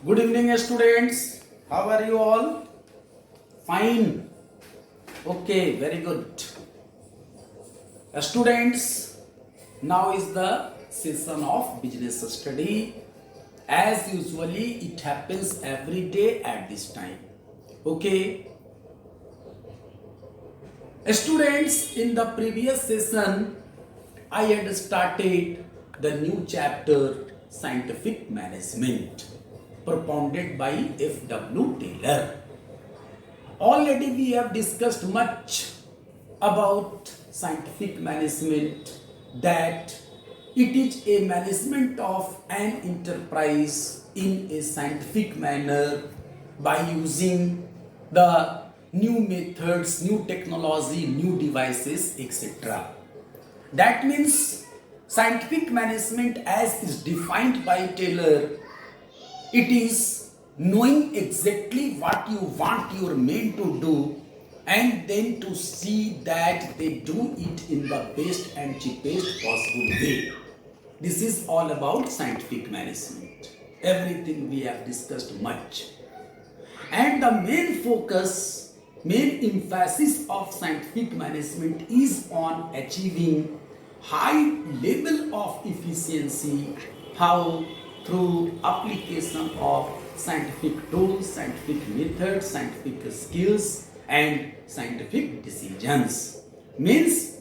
Good evening, students. How are you all? Fine. Okay, very good. Students, now is the session of business study. As usually, it happens every day at this time. Okay. Students, in the previous session, I had started the new chapter, Scientific Management, propounded by F.W. Taylor. Already we have discussed much about scientific management, that it is a management of an enterprise in a scientific manner by using the new methods, new technology, new devices, etc. That means scientific management as is defined by Taylor, it is knowing exactly what you want your men to do and then to see that they do it in the best and cheapest possible way. This is all about scientific management. Everything we have discussed much. And the main focus, main emphasis of scientific management is on achieving high level of efficiency. How? Through application of scientific tools, scientific methods, scientific skills and scientific decisions. Means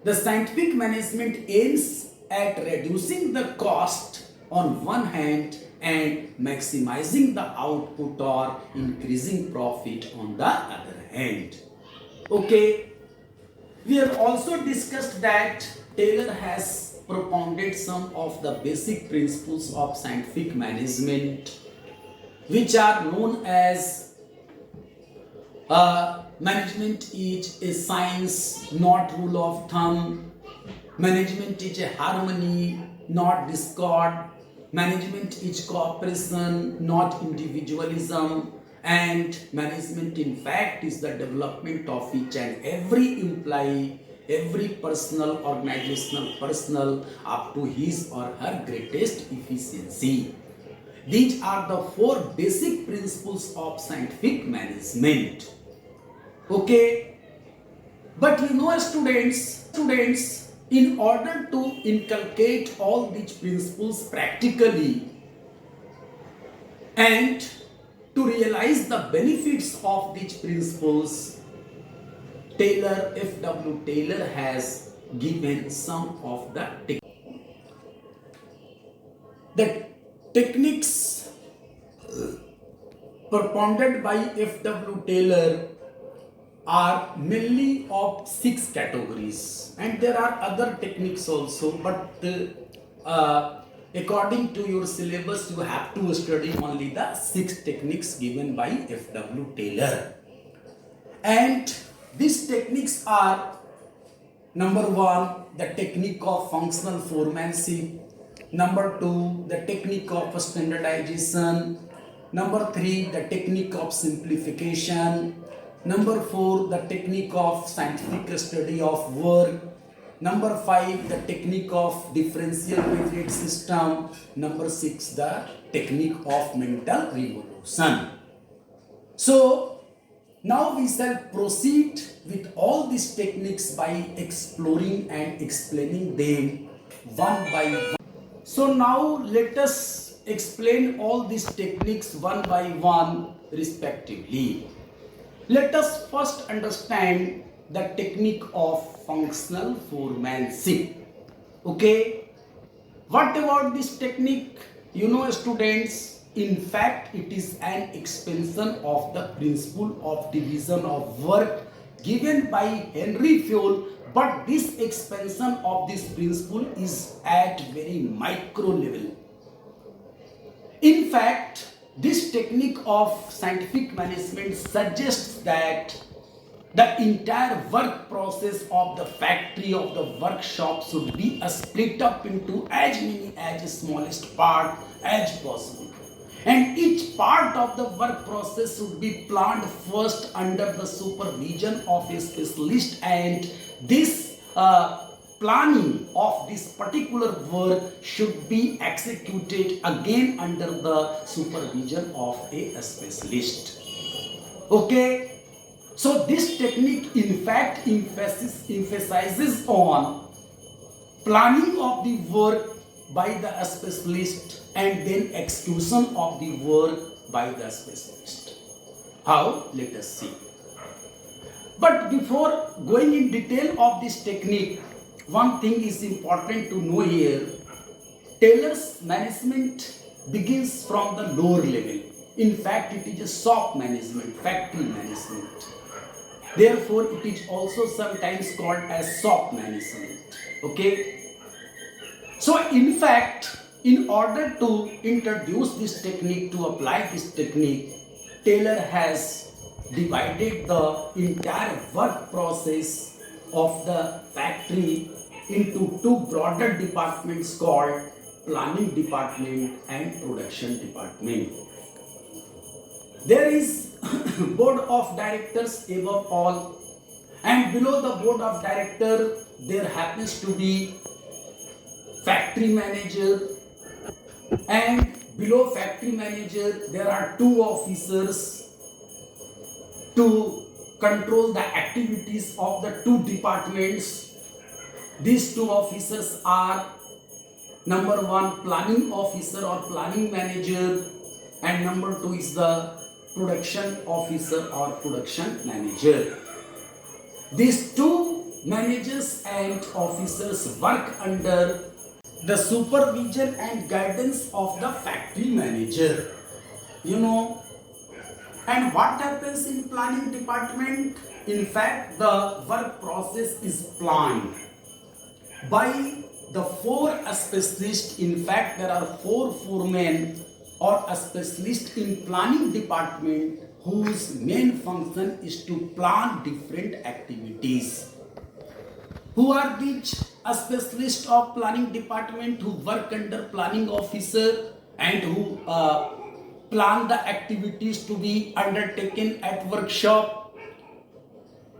the scientific management aims at reducing the cost on one hand and maximizing the output or increasing profit on the other hand. Okay, we have also discussed that Taylor has propounded some of the basic principles of scientific management, which are known as management is a science, not rule of thumb. Management is a harmony, not discord. Management is cooperation, not individualism. And management, in fact, is the development of each and every employee, every personal, organizational personnel up to his or her greatest efficiency. These are the four basic principles of scientific management. Okay, but students, in order to inculcate all these principles practically and to realize the benefits of these principles, F.W. Taylor has given some of the techniques propounded by F.W. Taylor are mainly of 6 categories, and there are other techniques also, but according to your syllabus you have to study only the 6 techniques given by F.W. Taylor. And these techniques are: number 1, the technique of functional foremanship; number 2, the technique of standardization; number 3, the technique of simplification; number 4, the technique of scientific study of work; number 5, the technique of differential merit system; number 6, the technique of mental revolution. So now we shall proceed with all these techniques by exploring and explaining them one by one. So now let us explain all these techniques one by one respectively. Let us first understand the technique of functional foremanship. Okay, what about this technique? Students, in fact, it is an expansion of the principle of division of work given by Henry Fayol, but this expansion of this principle is at very micro level. In fact, this technique of scientific management suggests that the entire work process of the factory, of the workshop, should be split up into as many as smallest part as possible. And each part of the work process should be planned first under the supervision of a specialist, and this planning of this particular work should be executed again under the supervision of a specialist. Okay, so this technique in fact emphasizes on planning of the work by the specialist and then execution of the work by the specialist. How? Let us see. But before going in detail of this technique, one thing is important to know here. Tailor's management begins from the lower level. In fact, it is a shop management, factory management. Therefore, it is also sometimes called as shop management. Okay? So, in fact, in order to introduce this technique, to apply this technique, Taylor has divided the entire work process of the factory into two broader departments called planning department and production department. There is board of directors above all, and below the board of director there happens to be factory manager, and below factory manager there are two officers to control the activities of the two departments. These two officers are number one planning officer or planning manager, and number two is the production officer or production manager. These two managers and officers work under the supervision and guidance of the factory manager. And what happens in planning department? In fact, the work process is planned by the four specialists. In fact, there are four foremen or a specialist in planning department whose main function is to plan different activities. Who are these specialists of planning department who work under planning officer and who plan the activities to be undertaken at workshop?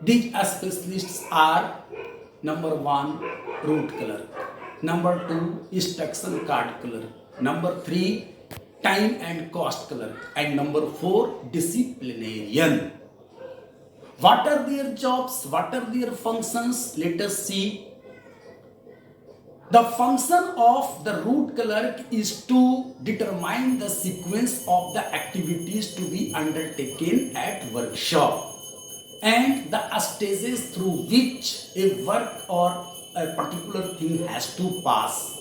These specialists are number one, route clerk, number two, instruction card clerk, number three, time and cost clerk, and number four, disciplinarian. What are their jobs? What are their functions? Let us see. The function of the route clerk is to determine the sequence of the activities to be undertaken at workshop and the stages through which a work or a particular thing has to pass.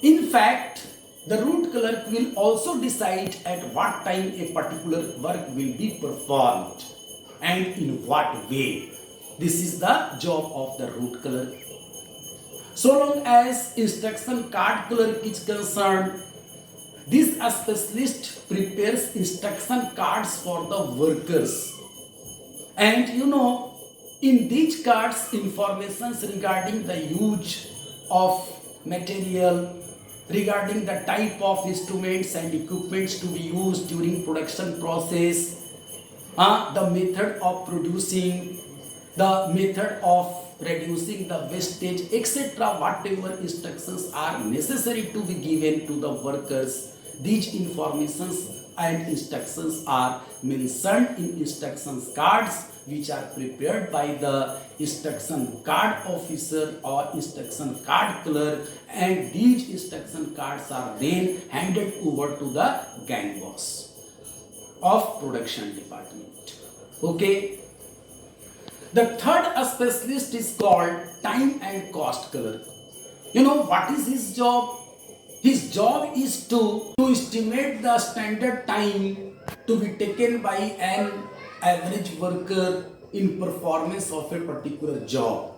In fact, the route clerk will also decide at what time a particular work will be performed and in what way. This is the job of the route clerk. So long as instruction card clerk is concerned, this specialist prepares instruction cards for the workers. And in these cards, informations regarding the use of material, regarding the type of instruments and equipments to be used during production process, the method of producing, the method of reducing the wastage, etc. Whatever instructions are necessary to be given to the workers, these informations and instructions are mentioned in instructions cards which are prepared by the instruction card officer or instruction card clerk, and these instruction cards are then handed over to the gang boss of production department. Okay. The third specialist is called time and cost clerk. What is his job? His job is to estimate the standard time to be taken by an average worker in performance of a particular job.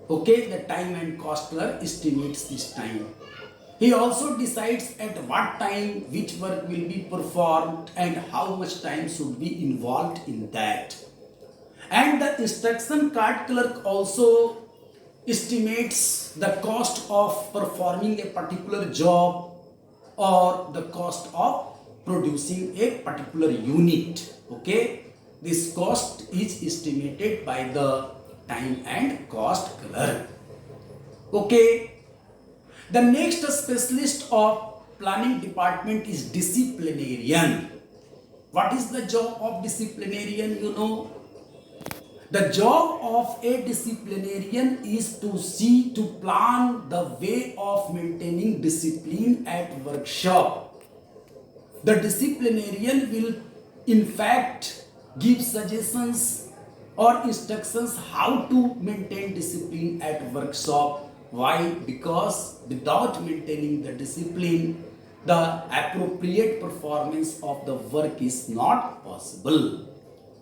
Okay, the time and cost clerk estimates this time. He also decides at what time which work will be performed and how much time should be involved in that. And the instruction card clerk also estimates the cost of performing a particular job or the cost of producing a particular unit. Okay, this cost is estimated by the time and cost clerk. Okay. The next specialist of planning department is disciplinarian. What is the job of disciplinarian? You know, the job of a disciplinarian is to see to plan the way of maintaining discipline at workshop. The disciplinarian will in fact give suggestions or instructions how to maintain discipline at workshop. Why? Because without maintaining the discipline, the appropriate performance of the work is not possible.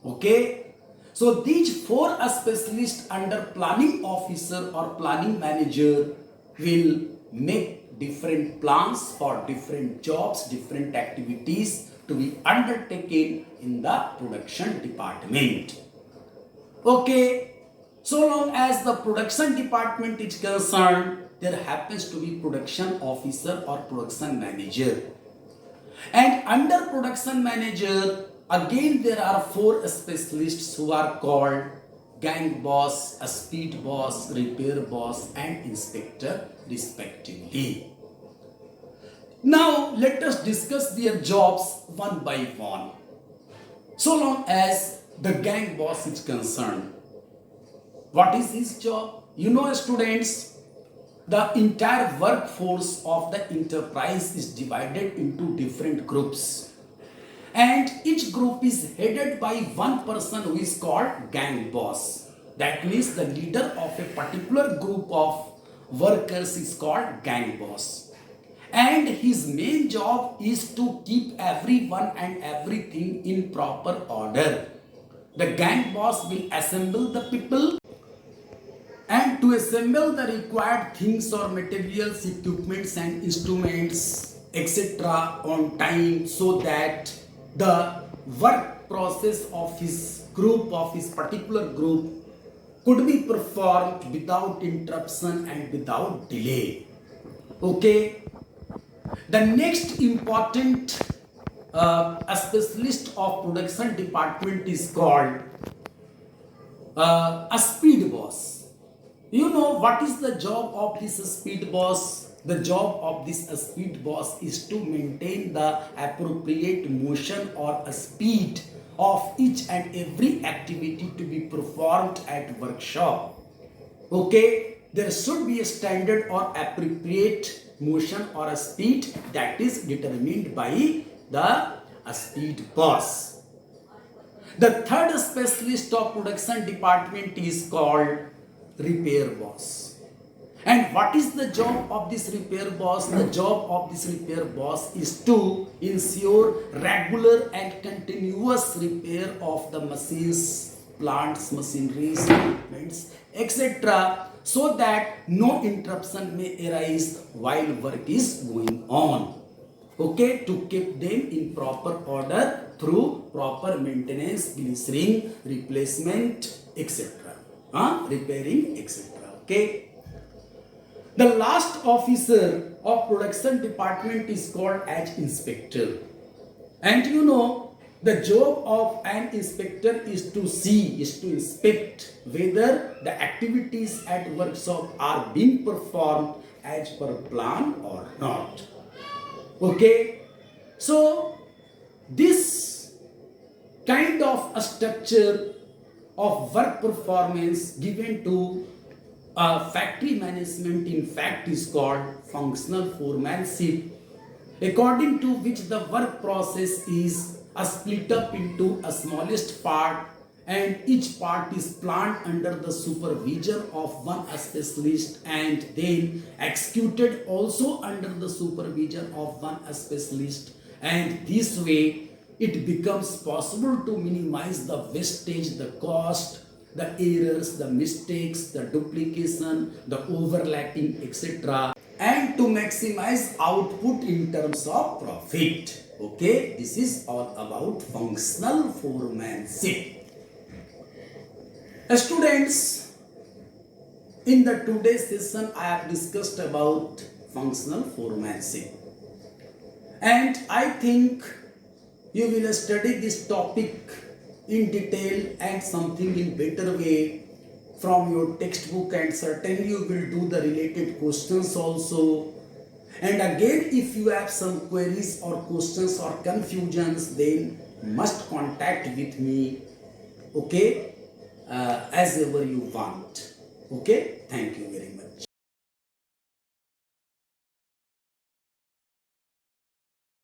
Okay. So these four specialists under planning officer or planning manager will make different plans for different jobs, different activities to be undertaken in the production department. Okay, so long as the production department is concerned, there happens to be production officer or production manager. And under production manager, again there are four specialists who are called gang boss, a speed boss, repair boss and inspector respectively. Now let us discuss their jobs one by one. So long as the gang boss is concerned, what is his job? You know, students, the entire workforce of the enterprise is divided into different groups, and each group is headed by one person who is called gang boss. That means the leader of a particular group of workers is called gang boss, and his main job is to keep everyone and everything in proper order. The gang boss will assemble the people, and to assemble the required things or materials, equipments and instruments etc. on time, so that the work process of his group, of his particular group, could be performed without interruption and without delay. Okay. The next important specialist of production department is called a speed boss. You know what is the job of this speed boss? The job of this speed boss is to maintain the appropriate motion or a speed of each and every activity to be performed at workshop. Okay, there should be a standard or appropriate motion or a speed that is determined by the speed boss. The third specialist of production department is called repair boss. And what is the job of this repair boss? The job of this repair boss is to ensure regular and continuous repair of the machines, plants, machineries, equipments, etc., so that no interruption may arise while work is going on. Okay, to keep them in proper order through proper maintenance, greasing, replacement, etc. Repairing, etc. Okay. The last officer of production department is called as inspector. And you know, the job of an inspector is to see, is to inspect whether the activities at workshop are being performed as per plan or not. Okay. So this kind of a structure of work performance given to factory management in fact is called functional foremanship, according to which the work process is split up into a smallest part, and each part is planned under the supervision of one specialist and then executed also under the supervision of one specialist, and this way it becomes possible to minimize the wastage, the cost, the errors, the mistakes, the duplication, the overlapping, etc., and to maximize output in terms of profit. Okay, this is all about functional foremanship. Students, in the today's session I have discussed about functional foremanship, and I think you will study this topic in detail and something in better way from your textbook, and certainly you will do the related questions also. And again, if you have some queries or questions or confusions, then must contact with me, okay, as ever you want. Okay, thank you very much.